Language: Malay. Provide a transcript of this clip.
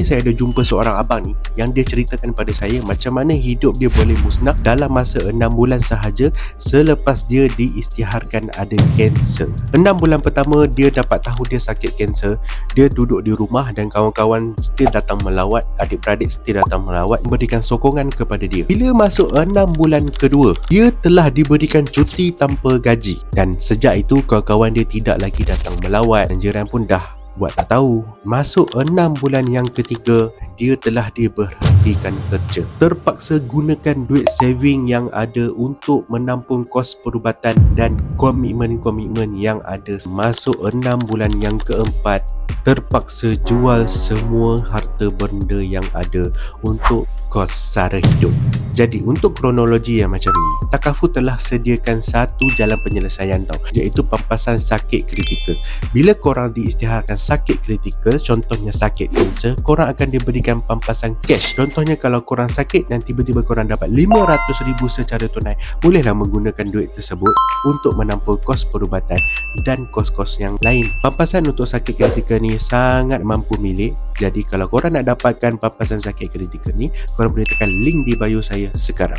Saya ada jumpa seorang abang ni yang dia ceritakan pada saya macam mana hidup dia boleh musnah dalam masa 6 bulan sahaja selepas dia diisytiharkan ada kanser. 6 bulan pertama dia dapat tahu dia sakit kanser, dia duduk di rumah dan kawan-kawan still datang melawat, adik-beradik still datang melawat, memberikan sokongan kepada dia. Bila masuk 6 bulan kedua, dia telah diberikan cuti tanpa gaji, dan sejak itu kawan-kawan dia tidak lagi datang melawat dan jiran pun dah buat tak tahu. Masuk 6 bulan yang ketiga, dia telah diberhentikan kerja. Terpaksa gunakan duit saving yang ada untuk menampung kos perubatan dan komitmen-komitmen yang ada. Masuk 6 bulan yang keempat, terpaksa jual semua harta benda yang ada untuk kos sara hidup. Jadi untuk kronologi yang macam ni, Takaful telah sediakan satu jalan penyelesaian tau, iaitu pampasan sakit kritikal. Bila korang diisytiharkan sakit kritikal, contohnya sakit kanser, korang akan diberikan pampasan cash. Contohnya kalau korang sakit dan tiba-tiba korang dapat RM500,000 secara tunai, bolehlah menggunakan duit tersebut untuk menampung kos perubatan dan kos-kos yang lain. Pampasan untuk sakit kritikal ni sangat mampu milik. Jadi kalau korang nak dapatkan pampasan sakit kritikal ni, korang boleh tekan link di bio saya sekarang.